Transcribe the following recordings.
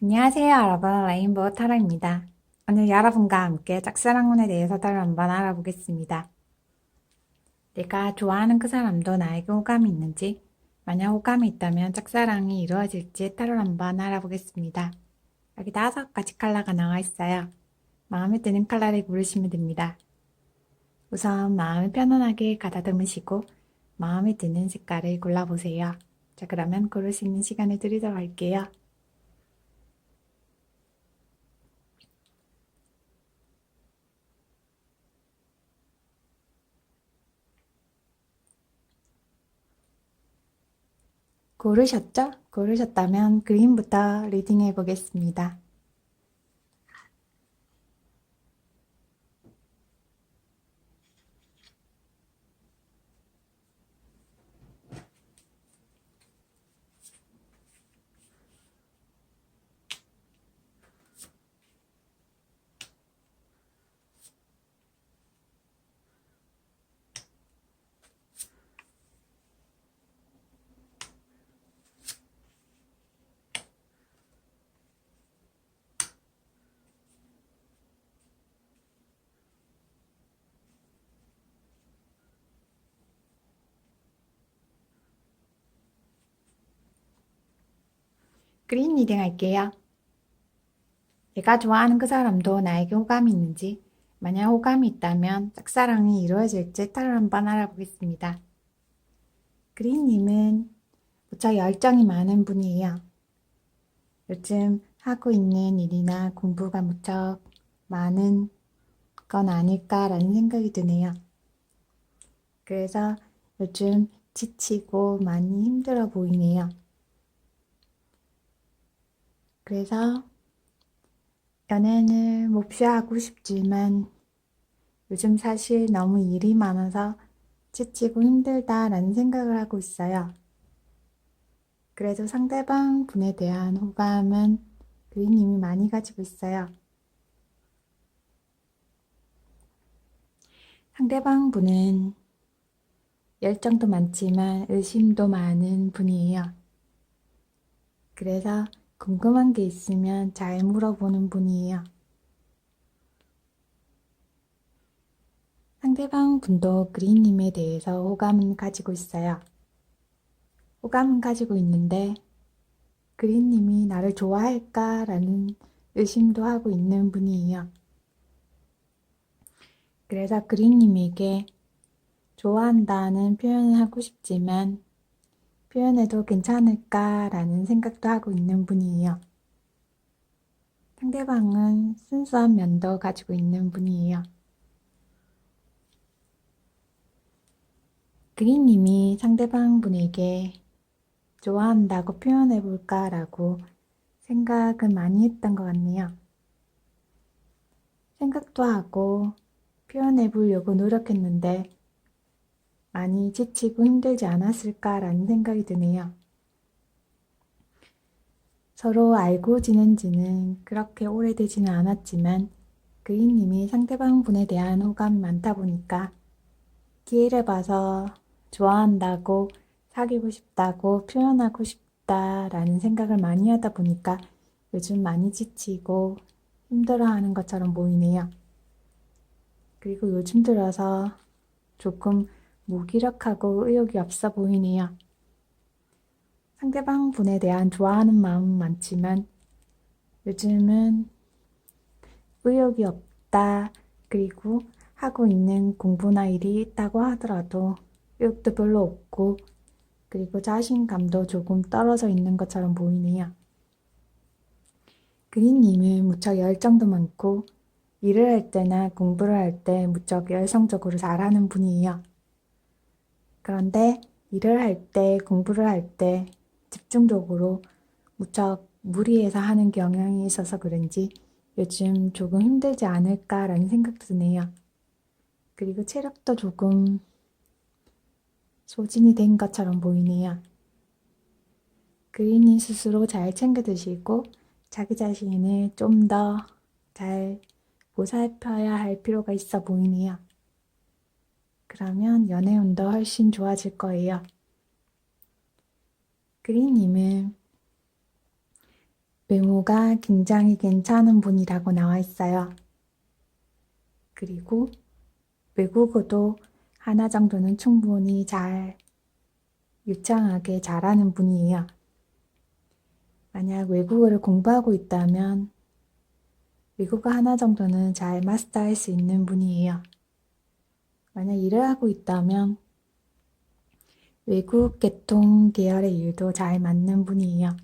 안녕하세요, 여러분. 레인보우 타로입니다. 오늘 여러분과 함께 짝사랑운에 대해서 따로 한번 알아보겠습니다. 내가 좋아하는 그 사람도 나에게 호감이 있는지, 만약 호감이 있다면 짝사랑이 이루어질지 따로 한번 알아보겠습니다. 여기 5가지 컬러가 나와 있어요. 마음에 드는 컬러를 고르시면 됩니다. 우선 마음을 편안하게 가다듬으시고 마음에 드는 색깔을 골라보세요. 자, 그러면 고를 수 있는 시간을 드리도록 할게요. 고르셨죠? 고르셨다면 그림부터 리딩해 보겠습니다. 그림 리딩 할게요. 내가 좋아하는 그 사람도 나에게 호감이 있는지, 만약 호감이 있다면 짝사랑이 이루어질지 따로 한번 알아보겠습니다. 그린님은 무척 열정이 많은 분이에요. 요즘 하고 있는 일이나 공부가 무척 많은 건 아닐까라는 생각이 드네요. 그래서 요즘 지치고 많이 힘들어 보이네요. 그래서 연애는 몹시하고 싶지만 요즘 사실 너무 일이 많아서 지치고 힘들다라는 생각을 하고 있어요. 그래도 상대방 분에 대한 호감은 그리님이 많이 가지고 있어요. 상대방 분은 열정도 많지만 의심도 많은 분이에요. 그래서 궁금한 게 있으면 잘 물어보는 분이에요. 상대방 분도 그린님에 대해서 호감은 가지고 있어요. 호감은 가지고 있는데 그린님이 나를 좋아할까라는 의심도 하고 있는 분이에요. 그래서 그린님에게 좋아한다는 표현을 하고 싶지만 표현해도 괜찮을까라는 생각도 하고 있는 분이에요. 상대방은 순수한 면도 가지고 있는 분이에요. 그린님이 상대방 분에게 좋아한다고 표현해 볼까라고 생각은 많이 했던 것 같네요. 생각도 하고 표현해 보려고 노력했는데 많이 지치고 힘들지 않았을까라는 생각이 드네요. 서로 알고 지낸 지는 그렇게 오래되지는 않았지만 그린님이 상대방 분에 대한 호감이 많다 보니까 기회를 봐서 좋아한다고 사귀고 싶다고 표현하고 싶다라는 생각을 많이 하다 보니까 요즘 많이 지치고 힘들어하는 것처럼 보이네요. 그리고 요즘 들어서 조금 무기력하고 의욕이 없어 보이네요. 상대방 분에 대한 좋아하는 마음은 많지만 요즘은 의욕이 없다. 그리고 하고 있는 공부나 일이 있다고 하더라도 의욕도 별로 없고 그리고 자신감도 조금 떨어져 있는 것처럼 보이네요. 그린님은 무척 열정도 많고 일을 할 때나 공부를 할 때 무척 열성적으로 잘하는 분이에요. 그런데 일을 할 때, 공부를 할 때 집중적으로 무척 무리해서 하는 경향이 있어서 그런지 요즘 조금 힘들지 않을까라는 생각도 드네요. 그리고 체력도 조금 소진이 된 것처럼 보이네요. 그린이 스스로 잘 챙겨 드시고 자기 자신을 좀 더 잘 보살펴야 할 필요가 있어 보이네요. 그러면 연애운도 훨씬 좋아질 거예요. 그린님은 외모가 굉장히 괜찮은 분이라고 나와 있어요. 그리고 외국어도 하나 정도는 충분히 잘 유창하게 잘하는 분이에요. 만약 외국어를 공부하고 있다면 외국어 하나 정도는 잘 마스터할 수 있는 분이에요. 만약 일을 하고 있다면 외국 계통 계열의 일도 잘 맞는 분이에요.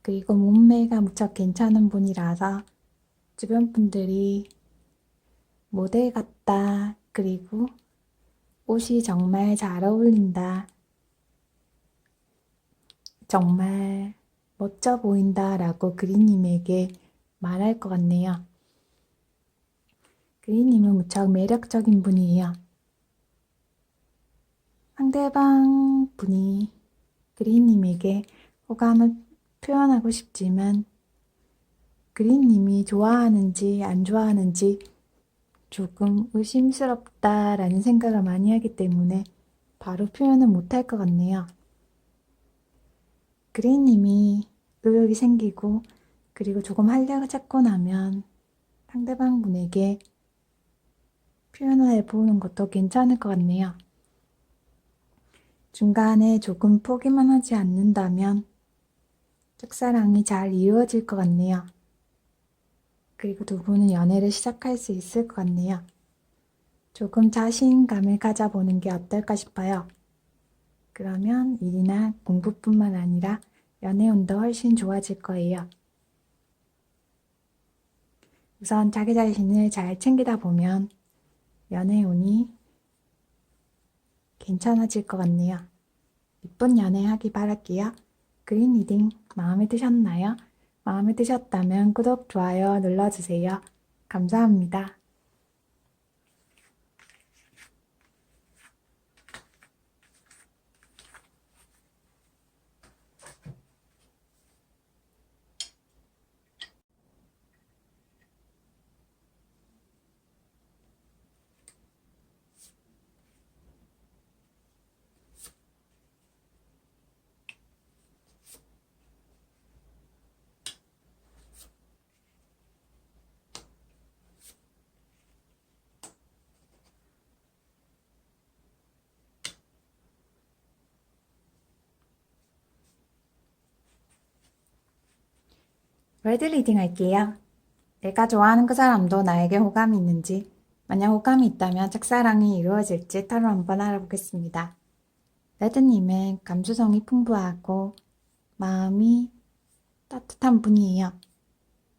그리고 몸매가 무척 괜찮은 분이라서 주변 분들이 모델 같다, 그리고 옷이 정말 잘 어울린다, 정말 멋져 보인다 라고 그린님에게 말할 것 같네요. 그린님은 무척 매력적인 분이에요. 상대방 분이 그린님에게 호감을 표현하고 싶지만 그린님이 좋아하는지 안 좋아하는지 조금 의심스럽다라는 생각을 많이 하기 때문에 바로 표현을 못할 것 같네요. 그린님이 의욕이 생기고 그리고 조금 활력을 찾고 나면 상대방 분에게 표현을 해보는 것도 괜찮을 것 같네요. 중간에 조금 포기만 하지 않는다면 짝사랑이 잘 이루어질 것 같네요. 그리고 두 분은 연애를 시작할 수 있을 것 같네요. 조금 자신감을 가져보는 게 어떨까 싶어요. 그러면 일이나 공부뿐만 아니라 연애운도 훨씬 좋아질 거예요. 우선 자기 자신을 잘 챙기다 보면 연애운이 괜찮아질 것 같네요. 이쁜 연애하기 바랄게요. 그린 리딩 마음에 드셨나요? 마음에 드셨다면 구독, 좋아요 눌러주세요. 감사합니다. 레드 리딩 할게요. 내가 좋아하는 그 사람도 나에게 호감이 있는지, 만약 호감이 있다면 짝사랑이 이루어질지 타로 한번 알아보겠습니다. 레드님은 감수성이 풍부하고 마음이 따뜻한 분이에요.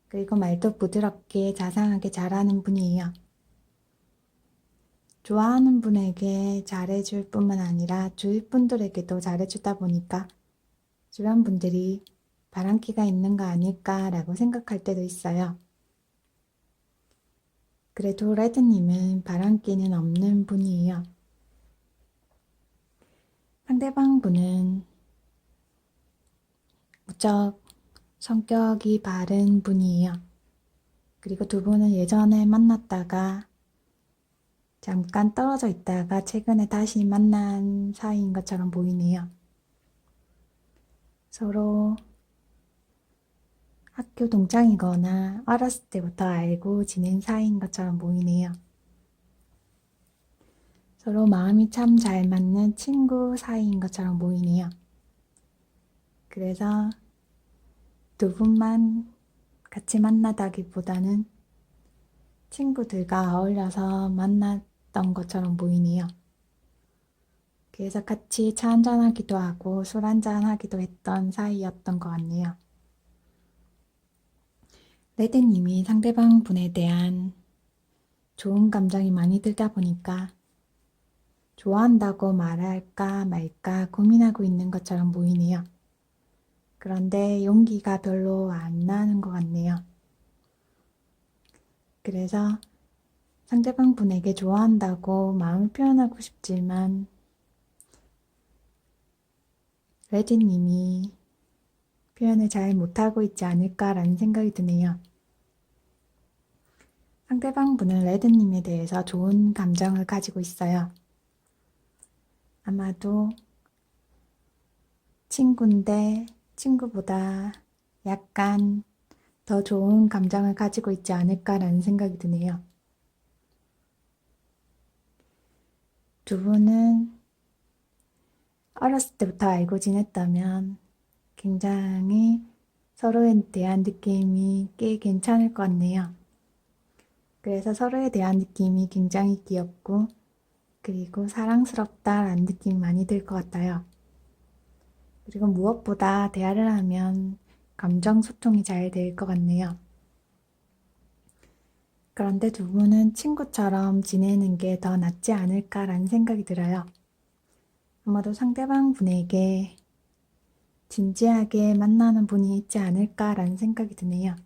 그리고 말도 부드럽게 자상하게 잘하는 분이에요. 좋아하는 분에게 잘해줄 뿐만 아니라 주위 분들에게도 잘해주다 보니까 주변 분들이 바람기가 있는 거 아닐까라고 생각할 때도 있어요. 그래도 레드님은 바람기는 없는 분이에요. 상대방 분은 무척 성격이 바른 분이에요. 그리고 두 분은 예전에 만났다가 잠깐 떨어져 있다가 최근에 다시 만난 사이인 것처럼 보이네요. 서로 학교 동창이거나 어렸을 때부터 알고 지낸 사이인 것처럼 보이네요. 서로 마음이 참 잘 맞는 친구 사이인 것처럼 보이네요. 그래서 두 분만 같이 만나다기보다는 친구들과 어울려서 만났던 것처럼 보이네요. 그래서 같이 차 한잔하기도 하고 술 한잔하기도 했던 사이였던 것 같네요. 레드님이 상대방 분에 대한 좋은 감정이 많이 들다 보니까 좋아한다고 말할까 말까 고민하고 있는 것처럼 보이네요. 그런데 용기가 별로 안 나는 것 같네요. 그래서 상대방 분에게 좋아한다고 마음을 표현하고 싶지만 레드님이 표현을 잘 못하고 있지 않을까라는 생각이 드네요. 상대방 분은 레드님에 대해서 좋은 감정을 가지고 있어요. 아마도 친구인데 친구보다 약간 더 좋은 감정을 가지고 있지 않을까라는 생각이 드네요. 두 분은 어렸을 때부터 알고 지냈다면 굉장히 서로에 대한 느낌이 꽤 괜찮을 것 같네요. 그래서 서로에 대한 느낌이 굉장히 귀엽고 그리고 사랑스럽다라는 느낌이 많이 들 것 같아요. 그리고 무엇보다 대화를 하면 감정 소통이 잘 될 것 같네요. 그런데 두 분은 친구처럼 지내는 게 더 낫지 않을까라는 생각이 들어요. 아마도 상대방 분에게 진지하게 만나는 분이 있지 않을까라는 생각이 드네요.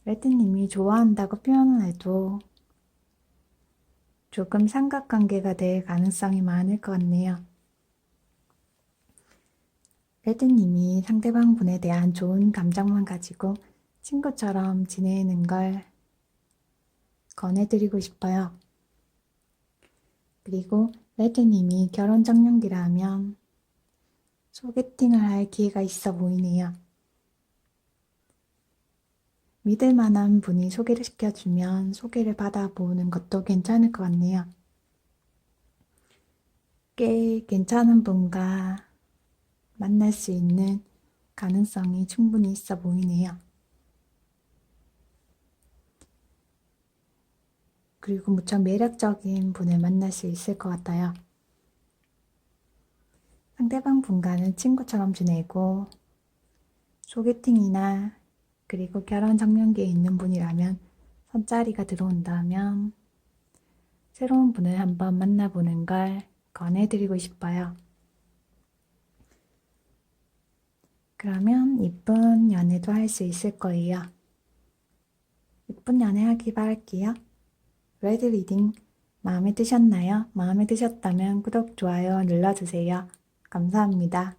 레드님이 좋아한다고 표현을 해도 조금 삼각관계가 될 가능성이 많을 것 같네요. 레드님이 상대방 분에 대한 좋은 감정만 가지고 친구처럼 지내는 걸 권해드리고 싶어요. 그리고 레드님이 결혼 적령기라면 소개팅을 할 기회가 있어 보이네요. 믿을 만한 분이 소개를 시켜주면 소개를 받아보는 것도 괜찮을 것 같네요. 꽤 괜찮은 분과 만날 수 있는 가능성이 충분히 있어 보이네요. 그리고 무척 매력적인 분을 만날 수 있을 것 같아요. 상대방 분과는 친구처럼 지내고 소개팅이나 그리고 결혼 적령기에 있는 분이라면 선자리가 들어온다면 새로운 분을 한번 만나보는 걸 권해드리고 싶어요. 그러면 이쁜 연애도 할 수 있을 거예요. 이쁜 연애하기 바랄게요. 레드 리딩 마음에 드셨나요? 마음에 드셨다면 구독, 좋아요 눌러주세요. 감사합니다.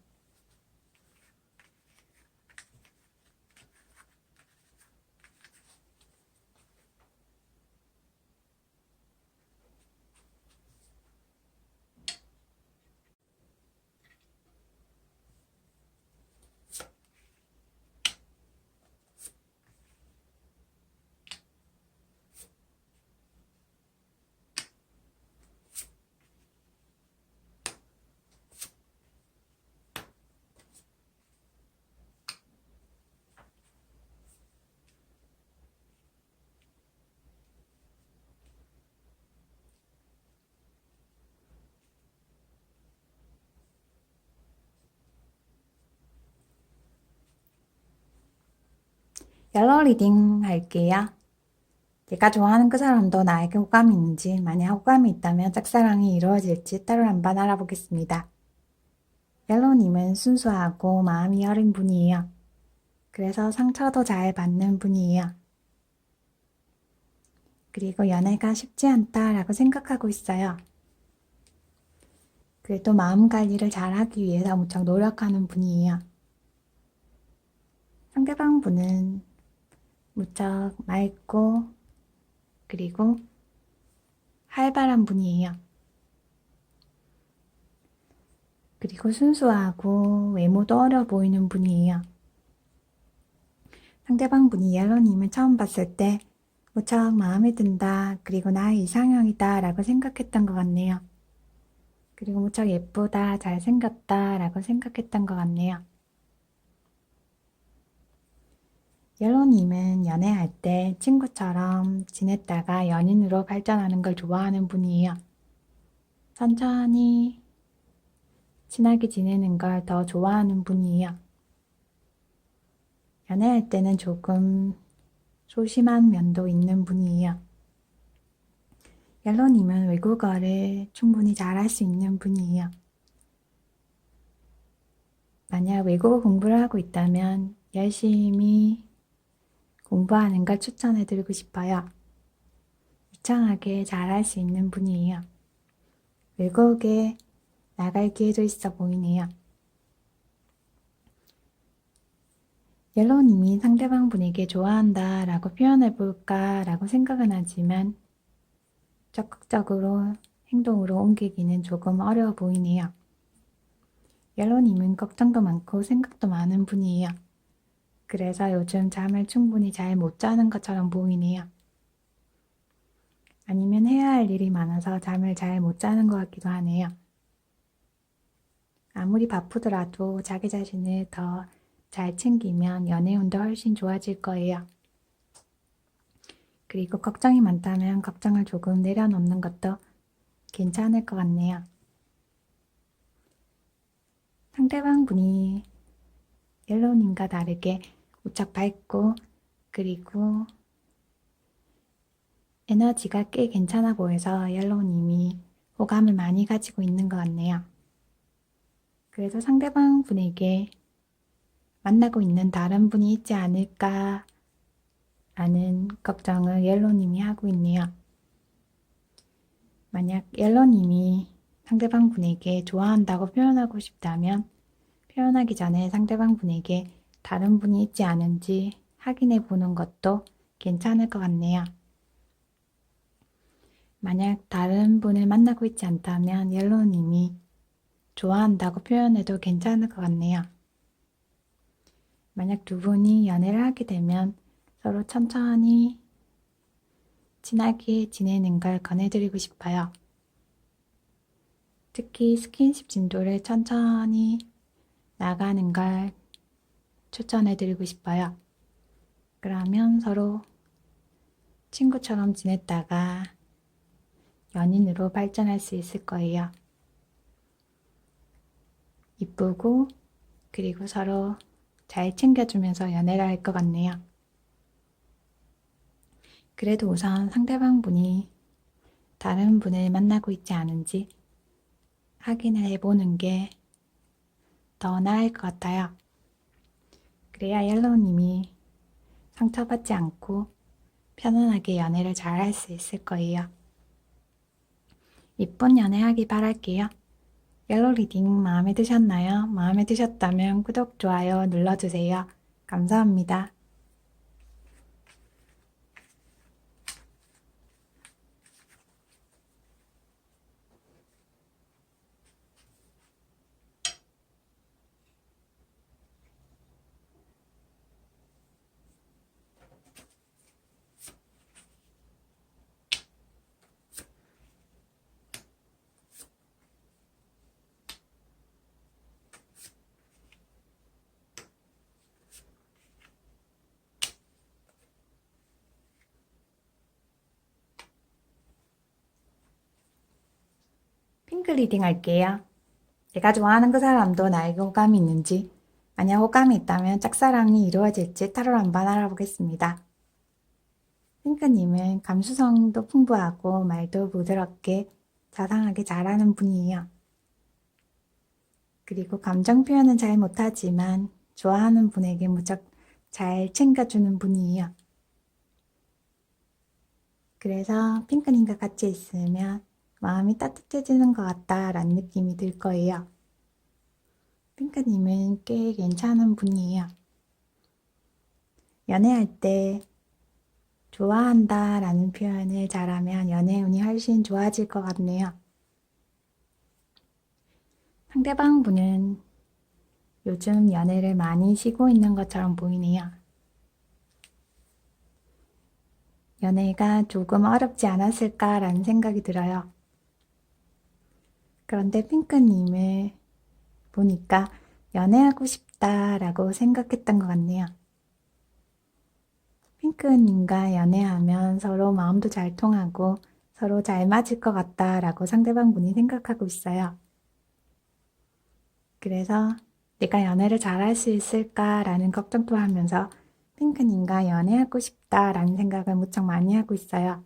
옐로우 리딩 할게요. 제가 좋아하는 그 사람도 나에게 호감이 있는지, 만약 호감이 있다면 짝사랑이 이루어질지 따로 한번 알아보겠습니다. 옐로우님은 순수하고 마음이 여린 분이에요. 그래서 상처도 잘 받는 분이에요. 그리고 연애가 쉽지 않다라고 생각하고 있어요. 그래도 마음 관리를 잘 하기 위해서 무척 노력하는 분이에요. 상대방 분은 무척 맑고 그리고 활발한 분이에요. 그리고 순수하고 외모도 어려 보이는 분이에요. 상대방 분이 옐로님을 처음 봤을 때 무척 마음에 든다, 그리고 나의 이상형이다 라고 생각했던 것 같네요. 그리고 무척 예쁘다, 잘생겼다 라고 생각했던 것 같네요. 옐로님은 연애할 때 친구처럼 지냈다가 연인으로 발전하는 걸 좋아하는 분이에요. 천천히 친하게 지내는 걸 더 좋아하는 분이에요. 연애할 때는 조금 소심한 면도 있는 분이에요. 옐로님은 외국어를 충분히 잘할 수 있는 분이에요. 만약 외국어 공부를 하고 있다면 열심히 공부하는 걸 추천해드리고 싶어요. 유창하게 잘할 수 있는 분이에요. 외국에 나갈 기회도 있어 보이네요. 옐로우님이 상대방 분에게 좋아한다 라고 표현해볼까 라고 생각은 하지만 적극적으로 행동으로 옮기기는 조금 어려워 보이네요. 옐로님은 걱정도 많고 생각도 많은 분이에요. 그래서 요즘 잠을 충분히 잘 못 자는 것처럼 보이네요. 아니면 해야 할 일이 많아서 잠을 잘 못 자는 것 같기도 하네요. 아무리 바쁘더라도 자기 자신을 더 잘 챙기면 연애운도 훨씬 좋아질 거예요. 그리고 걱정이 많다면 걱정을 조금 내려놓는 것도 괜찮을 것 같네요. 상대방 분이 옐로우님과 다르게 무척 밝고 그리고 에너지가 꽤 괜찮아 보여서 옐로우님이 호감을 많이 가지고 있는 것 같네요. 그래서 상대방 분에게 만나고 있는 다른 분이 있지 않을까 라는 걱정을 옐로우님이 하고 있네요. 만약 옐로우님이 상대방 분에게 좋아한다고 표현하고 싶다면 표현하기 전에 상대방 분에게 다른 분이 있지 않은지 확인해 보는 것도 괜찮을 것 같네요. 만약 다른 분을 만나고 있지 않다면 옐로우님이 좋아한다고 표현해도 괜찮을 것 같네요. 만약 두 분이 연애를 하게 되면 서로 천천히 친하게 지내는 걸 권해드리고 싶어요. 특히 스킨십 진도를 천천히 나가는 걸 추천해드리고 싶어요. 그러면 서로 친구처럼 지냈다가 연인으로 발전할 수 있을 거예요. 이쁘고 그리고 서로 잘 챙겨주면서 연애를 할 것 같네요. 그래도 우선 상대방 분이 다른 분을 만나고 있지 않은지 확인을 해보는 게 더 나을 것 같아요. 그래야 옐로우님이 상처받지 않고 편안하게 연애를 잘 할 수 있을 거예요. 이쁜 연애하기 바랄게요. 옐로우 리딩 마음에 드셨나요? 마음에 드셨다면 구독, 좋아요 눌러주세요. 감사합니다. 핑크 리딩 할게요. 내가 좋아하는 그 사람도 나에게 호감이 있는지, 만약 호감이 있다면 짝사랑이 이루어질지 타로를 한번 알아보겠습니다. 핑크님은 감수성도 풍부하고 말도 부드럽게 자상하게 잘하는 분이에요. 그리고 감정 표현은 잘 못하지만 좋아하는 분에게 무척 잘 챙겨주는 분이에요. 그래서 핑크님과 같이 있으면 마음이 따뜻해지는 것 같다라는 느낌이 들 거예요. 핑크님은 꽤 괜찮은 분이에요. 연애할 때 좋아한다 라는 표현을 잘하면 연애운이 훨씬 좋아질 것 같네요. 상대방 분은 요즘 연애를 많이 쉬고 있는 것처럼 보이네요. 연애가 조금 어렵지 않았을까라는 생각이 들어요. 그런데 핑크님을 보니까 연애하고 싶다라고 생각했던 것 같네요. 핑크님과 연애하면 서로 마음도 잘 통하고 서로 잘 맞을 것 같다라고 상대방 분이 생각하고 있어요. 그래서 내가 연애를 잘할 수 있을까라는 걱정도 하면서 핑크님과 연애하고 싶다라는 생각을 무척 많이 하고 있어요.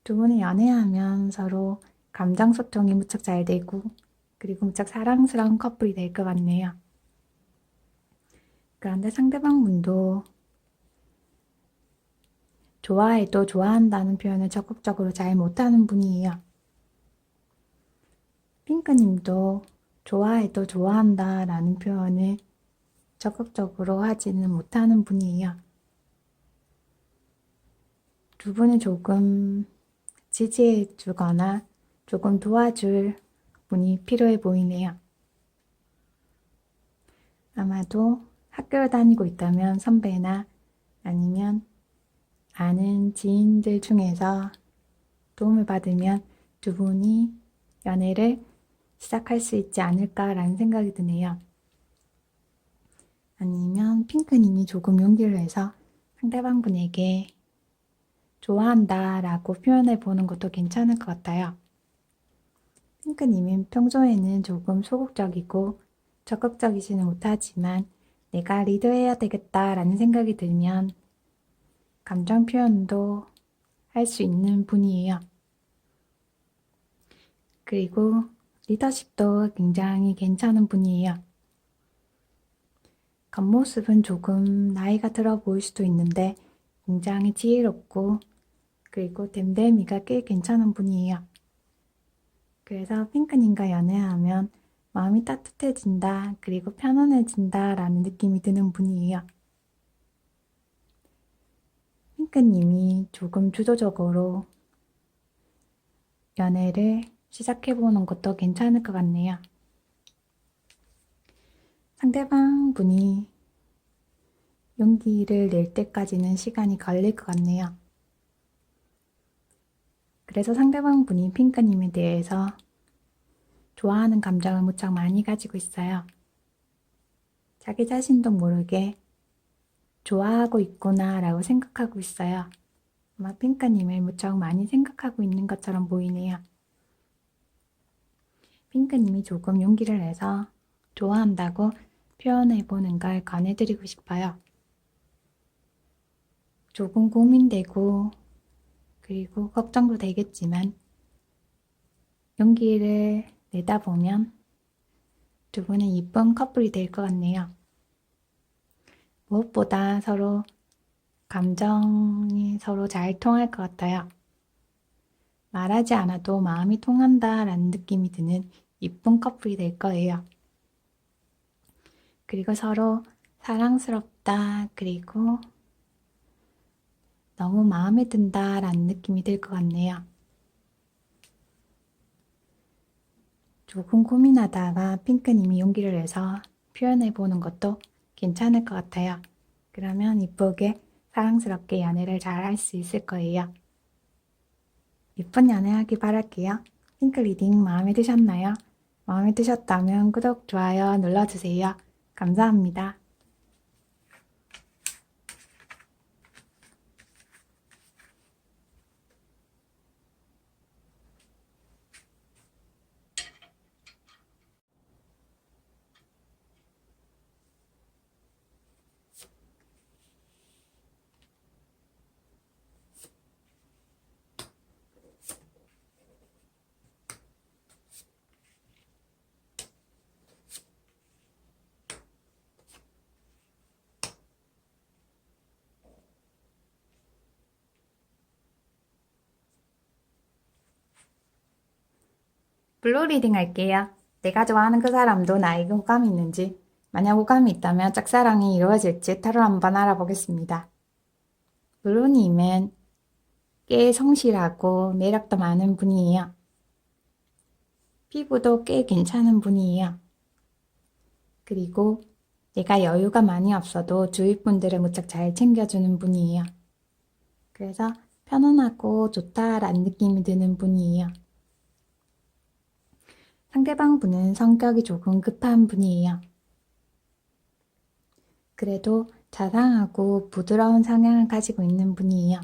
두 분이 연애하면 서로 감정 소통이 무척 잘 되고 그리고 무척 사랑스러운 커플이 될 것 같네요. 그런데 상대방 분도 좋아해도 좋아한다는 표현을 적극적으로 잘 못하는 분이에요. 핑크님도 좋아해도 좋아한다 라는 표현을 적극적으로 하지는 못하는 분이에요. 두 분을 조금 지지해 주거나 조금 도와줄 분이 필요해 보이네요. 아마도 학교를 다니고 있다면 선배나 아니면 아는 지인들 중에서 도움을 받으면 두 분이 연애를 시작할 수 있지 않을까라는 생각이 드네요. 아니면 핑크님이 조금 용기를 내서 상대방 분에게 좋아한다 라고 표현해 보는 것도 괜찮을 것 같아요. 핑크님은 평소에는 조금 소극적이고 적극적이지는 못하지만 내가 리드해야 되겠다라는 생각이 들면 감정 표현도 할 수 있는 분이에요. 그리고 리더십도 굉장히 괜찮은 분이에요. 겉모습은 조금 나이가 들어 보일 수도 있는데 굉장히 지혜롭고 그리고 댐댐이가 꽤 괜찮은 분이에요. 그래서 핑크님과 연애하면 마음이 따뜻해진다, 그리고 편안해진다 라는 느낌이 드는 분이에요. 핑크님이 조금 주도적으로 연애를 시작해보는 것도 괜찮을 것 같네요. 상대방 분이 용기를 낼 때까지는 시간이 걸릴 것 같네요. 그래서 상대방 분이 핑크님에 대해서 좋아하는 감정을 무척 많이 가지고 있어요. 자기 자신도 모르게 좋아하고 있구나 라고 생각하고 있어요. 아마 핑크님을 무척 많이 생각하고 있는 것처럼 보이네요. 핑크님이 조금 용기를 내서 좋아한다고 표현해보는 걸 권해드리고 싶어요. 조금 고민되고 그리고 걱정도 되겠지만 용기를 내다 보면 두 분은 이쁜 커플이 될 것 같네요. 무엇보다 서로 감정이 서로 잘 통할 것 같아요. 말하지 않아도 마음이 통한다라는 느낌이 드는 이쁜 커플이 될 거예요. 그리고 서로 사랑스럽다, 그리고 너무 마음에 든다라는 느낌이 들 것 같네요. 조금 고민하다가 핑크님이 용기를 내서 표현해보는 것도 괜찮을 것 같아요. 그러면 이쁘게 사랑스럽게 연애를 잘 할 수 있을 거예요. 예쁜 연애하기 바랄게요. 핑크 리딩 마음에 드셨나요? 마음에 드셨다면 구독, 좋아요 눌러주세요. 감사합니다. 블루 리딩 할게요. 내가 좋아하는 그 사람도 나에게 호감이 있는지, 만약 호감이 있다면 짝사랑이 이루어질지 타로 한번 알아보겠습니다. 블루님은 꽤 성실하고 매력도 많은 분이에요. 피부도 꽤 괜찮은 분이에요. 그리고 내가 여유가 많이 없어도 주위 분들을 무척 잘 챙겨주는 분이에요. 그래서 편안하고 좋다라는 느낌이 드는 분이에요. 상대방 분은 성격이 조금 급한 분이에요. 그래도 자상하고 부드러운 성향을 가지고 있는 분이에요.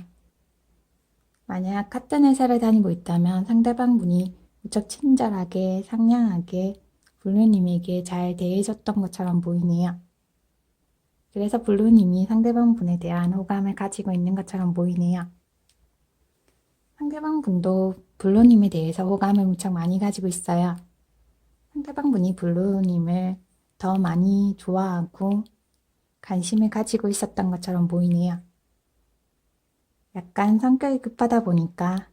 만약 같은 회사를 다니고 있다면 상대방 분이 무척 친절하게 상냥하게 블루님에게 잘 대해줬던 것처럼 보이네요. 그래서 블루님이 상대방 분에 대한 호감을 가지고 있는 것처럼 보이네요. 상대방 분도 블루님에 대해서 호감을 무척 많이 가지고 있어요. 상대방 분이 블루님을 더 많이 좋아하고 관심을 가지고 있었던 것처럼 보이네요. 약간 성격이 급하다 보니까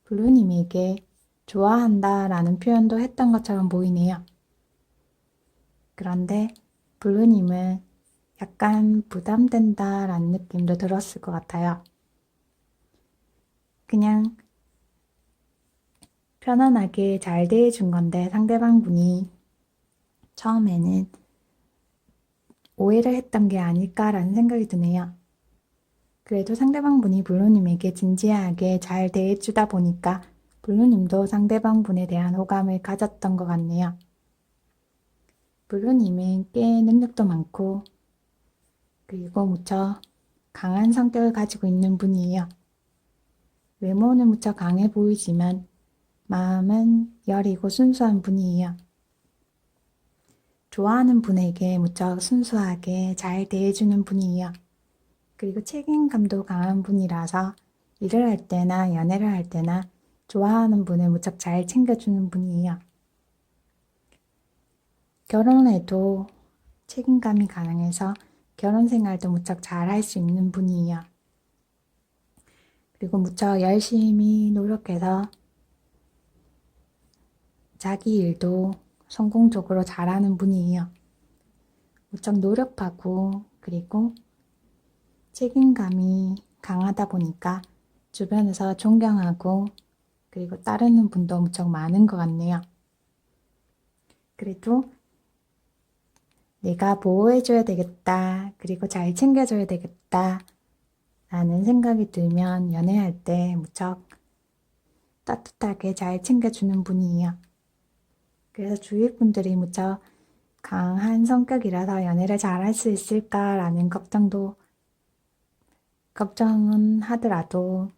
블루님에게 좋아한다 라는 표현도 했던 것처럼 보이네요. 그런데 블루님은 약간 부담된다 라는 느낌도 들었을 것 같아요. 그냥 편안하게 잘 대해준 건데 상대방 분이 처음에는 오해를 했던 게 아닐까라는 생각이 드네요. 그래도 상대방분이 블루님에게 진지하게 잘 대해주다 보니까 블루님도 상대방분에 대한 호감을 가졌던 것 같네요. 블루님은 꽤 능력도 많고 그리고 무척 강한 성격을 가지고 있는 분이에요. 외모는 무척 강해 보이지만 마음은 여리고 순수한 분이에요. 좋아하는 분에게 무척 순수하게 잘 대해주는 분이에요. 그리고 책임감도 강한 분이라서 일을 할 때나 연애를 할 때나 좋아하는 분을 무척 잘 챙겨주는 분이에요. 결혼해도 책임감이 가능해서 결혼 생활도 무척 잘 할 수 있는 분이에요. 그리고 무척 열심히 노력해서 자기 일도 성공적으로 잘하는 분이에요. 무척 노력하고 그리고 책임감이 강하다 보니까 주변에서 존경하고 그리고 따르는 분도 무척 많은 것 같네요. 그래도 내가 보호해줘야 되겠다. 그리고 잘 챙겨줘야 되겠다. 라는 생각이 들면 연애할 때 무척 따뜻하게 잘 챙겨주는 분이에요. 그래서 주위 분들이 무척 강한 성격이라서 연애를 잘할 수 있을까라는 걱정은 하더라도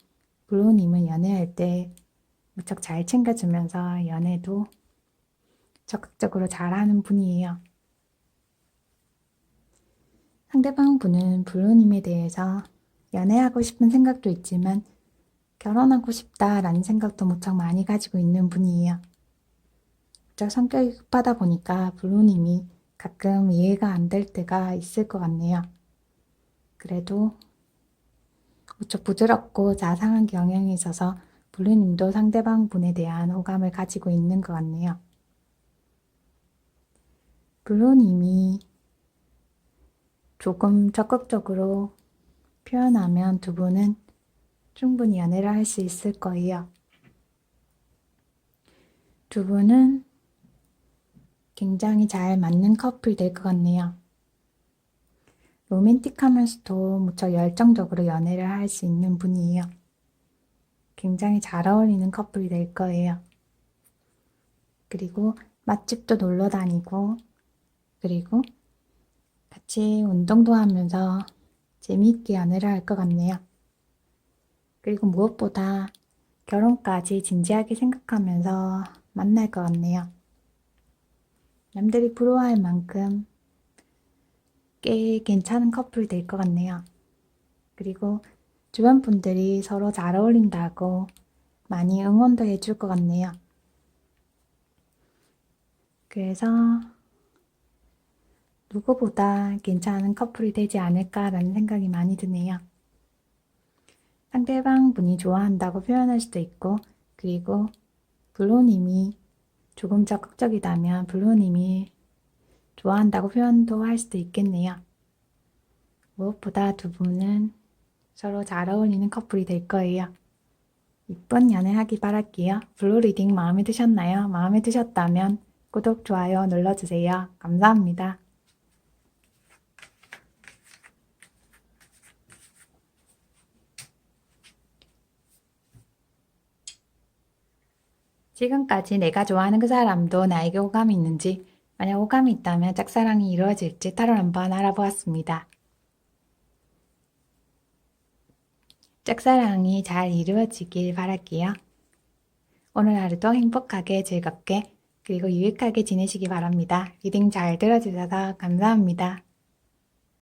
블루님은 연애할 때 무척 잘 챙겨주면서 연애도 적극적으로 잘하는 분이에요. 상대방 분은 블루님에 대해서 연애하고 싶은 생각도 있지만 결혼하고 싶다라는 생각도 무척 많이 가지고 있는 분이에요. 무척 성격이 급하다 보니까 블루님이 가끔 이해가 안 될 때가 있을 것 같네요. 그래도 무척 부드럽고 자상한 경향이 있어서 블루님도 상대방 분에 대한 호감을 가지고 있는 것 같네요. 블루님이 조금 적극적으로 표현하면 두 분은 충분히 연애를 할 수 있을 거예요. 두 분은 굉장히 잘 맞는 커플 될 것 같네요. 로맨틱하면서도 무척 열정적으로 연애를 할 수 있는 분이에요. 굉장히 잘 어울리는 커플이 될 거예요. 그리고 맛집도 놀러 다니고 그리고 같이 운동도 하면서 재미있게 연애를 할 것 같네요. 그리고 무엇보다 결혼까지 진지하게 생각하면서 만날 것 같네요. 남들이 부러워할 만큼 꽤 괜찮은 커플이 될 것 같네요. 그리고 주변 분들이 서로 잘 어울린다고 많이 응원도 해줄 것 같네요. 그래서 누구보다 괜찮은 커플이 되지 않을까라는 생각이 많이 드네요. 상대방 분이 좋아한다고 표현할 수도 있고 그리고 블루님이 조금 적극적이다면 블루님이 좋아한다고 표현도 할 수도 있겠네요. 무엇보다 두 분은 서로 잘 어울리는 커플이 될 거예요. 이쁜 연애하기 바랄게요. 블루 리딩 마음에 드셨나요? 마음에 드셨다면 구독, 좋아요 눌러주세요. 감사합니다. 지금까지 내가 좋아하는 그 사람도 나에게 호감이 있는지, 만약 호감이 있다면 짝사랑이 이루어질지 타로를 한번 알아보았습니다. 짝사랑이 잘 이루어지길 바랄게요. 오늘 하루도 행복하게 즐겁게 그리고 유익하게 지내시기 바랍니다. 리딩 잘 들어주셔서 감사합니다.